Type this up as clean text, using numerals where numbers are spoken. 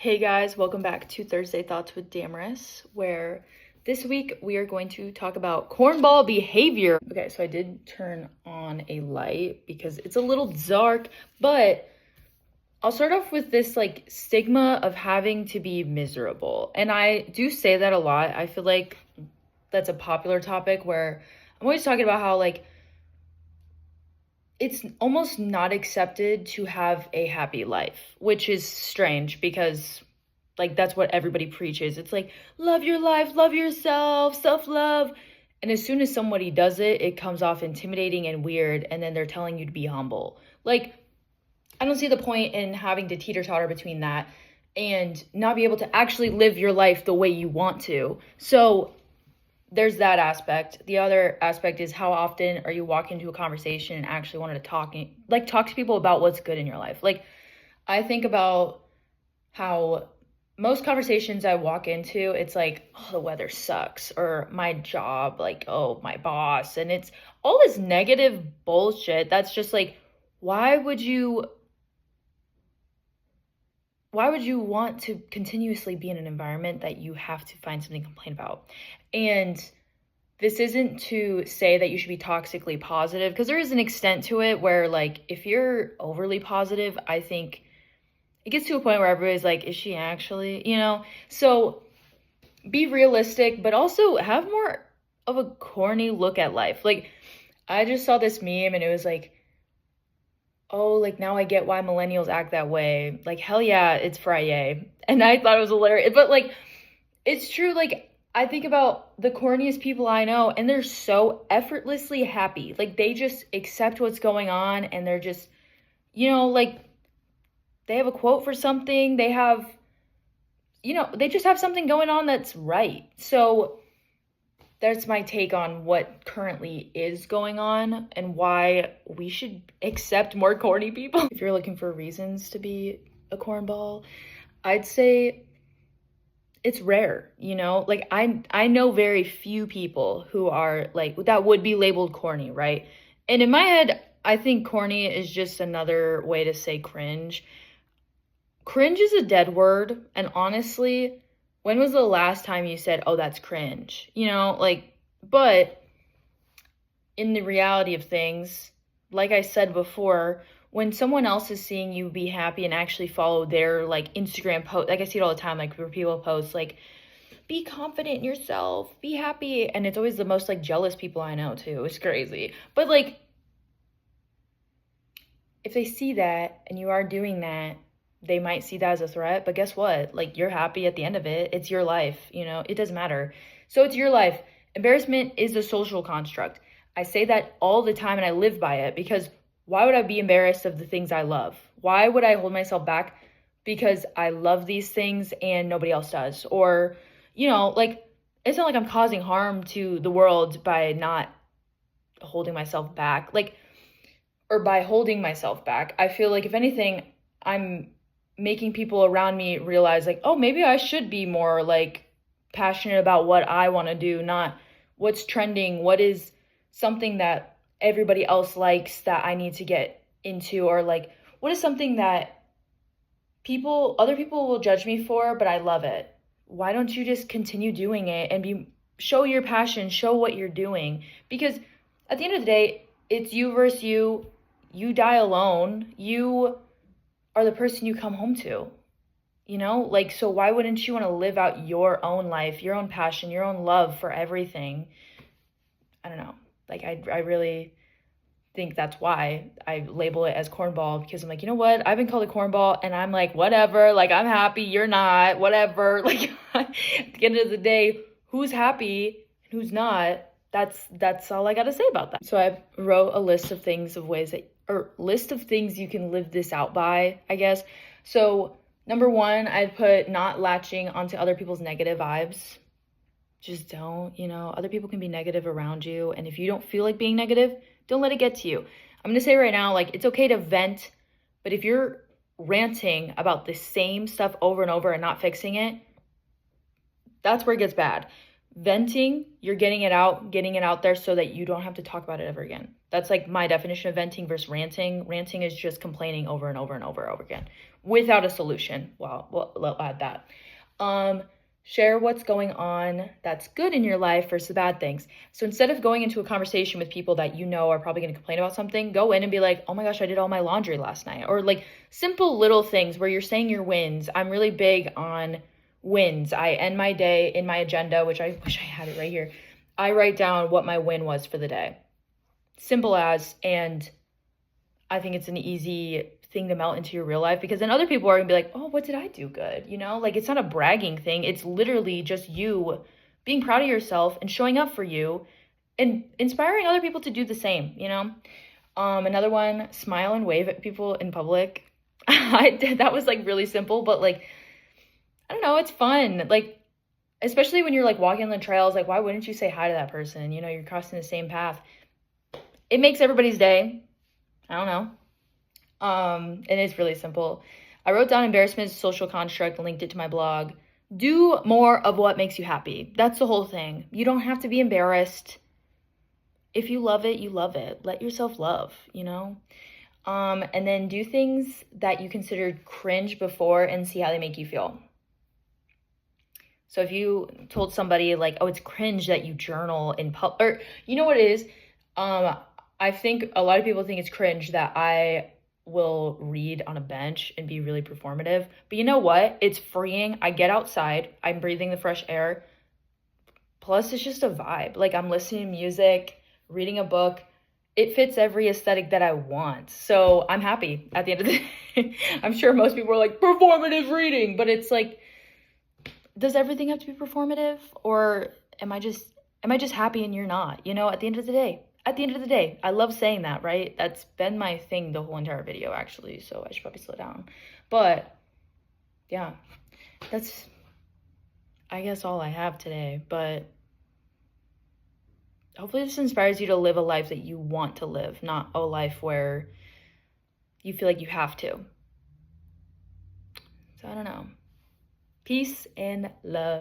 Hey guys, welcome back to Thursday Thoughts with Damaris, where this week we are going to talk about cornball behavior. Okay, so I did turn on a light because it's a little dark, but I'll start off with this stigma of having to be miserable. And I do say that a lot. I feel like that's a popular topic where I'm always talking about how it's almost not accepted to have a happy life, which is strange because that's what everybody preaches. It's like, love your life, love yourself, self-love. And as soon as somebody does it, it comes off intimidating and weird, and then they're telling you to be humble. I don't see the point in having to teeter-totter between that and not be able to actually live your life the way you want to. So there's that aspect. The other aspect is, how often are you walking into a conversation and actually wanting to talk to people about what's good in your life? I think about how most conversations I walk into, it's like, oh, the weather sucks, or my job, oh, my boss. And it's all this negative bullshit that's just why would you want to continuously be in an environment that you have to find something to complain about? And this isn't to say that you should be toxically positive, because there is an extent to it where if you're overly positive, I think it gets to a point where everybody's like, is she actually, So be realistic, but also have more of a corny look at life. I just saw this meme and it was oh, now I get why millennials act that way. Hell yeah, it's Friday. And I thought it was hilarious. But it's true. I think about the corniest people I know, and they're so effortlessly happy. They just accept what's going on, and they're just, they have a quote for something. They have, they just have something going on that's right. So that's my take on what currently is going on and why we should accept more corny people. If you're looking for reasons to be a cornball, I'd say it's rare, I know very few people who are that would be labeled corny, right? And in my head, I think corny is just another way to say cringe. Cringe is a dead word, and honestly, when was the last time you said, oh, that's cringe? But in the reality of things, like I said before, when someone else is seeing you be happy and actually follow their Instagram post, I see it all the time, where people post be confident in yourself, be happy, and it's always the most jealous people I know too. It's crazy. But if they see that and you are doing that, they might see that as a threat, but guess what? You're happy at the end of it. It's your life, it doesn't matter. So it's your life. Embarrassment is a social construct. I say that all the time and I live by it, because why would I be embarrassed of the things I love? Why would I hold myself back because I love these things and nobody else does? Or, it's not I'm causing harm to the world by not holding myself back, or by holding myself back. I feel if anything, I'm making people around me realize oh, maybe I should be more passionate about what I want to do, not what's trending, what is something that everybody else likes that I need to get into, or what is something that other people will judge me for, but I love it. Why don't you just continue doing it and show your passion, show what you're doing? Because at the end of the day, it's you versus you. You die alone. You are the person you come home to, so why wouldn't you want to live out your own life, your own passion, your own love for everything? I don't know. I really think that's why I label it as cornball, because I'm you know what? I've been called a cornball and I'm whatever, I'm happy, you're not, whatever. At the end of the day, who's happy and who's not? That's all I got to say about that. So I wrote a list of things you can live this out by, I guess. So number one, I'd put not latching onto other people's negative vibes. Just don't, other people can be negative around you. And if you don't feel like being negative, don't let it get to you. I'm going to say right now, it's okay to vent, but if you're ranting about the same stuff over and over and not fixing it, that's where it gets bad. Venting, you're getting it out there so that you don't have to talk about it ever again. That's like my definition of venting versus ranting. Ranting is just complaining over and over and over and over again without a solution. Well, I'll add that. Share what's going on that's good in your life versus the bad things. So instead of going into a conversation with people that you know are probably going to complain about something, go in and be like, oh my gosh, I did all my laundry last night. Or like simple little things where you're saying your wins. I'm really big on wins. I end my day in my agenda, which I wish I had it right here. I write down what my win was for the day. Simple as, and I think it's an easy thing to melt into your real life, because then other people are gonna be like, oh, what did I do good? You know, like it's not a bragging thing. It's literally just you being proud of yourself and showing up for you and inspiring other people to do the same, you know? Another one, smile and wave at people in public. That was like really simple, but like, I don't know, it's fun. Like, especially when you're like walking on the trails, like why wouldn't you say hi to that person? You know, you're crossing the same path. It makes everybody's day. I don't know. And it's really simple. I wrote down embarrassment as a social construct, linked it to my blog. Do more of what makes you happy. That's the whole thing. You don't have to be embarrassed. If you love it, you love it. Let yourself love, you know? And then do things that you considered cringe before and see how they make you feel. So if you told somebody like, oh, it's cringe that you journal in public, or you know what it is? I think a lot of people think it's cringe that I will read on a bench and be really performative. But you know what? It's freeing. I get outside. I'm breathing the fresh air. Plus, it's just a vibe. Like I'm listening to music, reading a book. It fits every aesthetic that I want. So I'm happy at the end of the day. I'm sure most people are like, performative reading. But it's like, does everything have to be performative? Or am I just happy and you're not? You know, at the end of the day. I love saying that, right? That's been my thing the whole entire video, actually. So I should probably slow down. But yeah, that's, I guess, all I have today. But hopefully this inspires you to live a life that you want to live, not a life where you feel like you have to. So I don't know. Peace and love.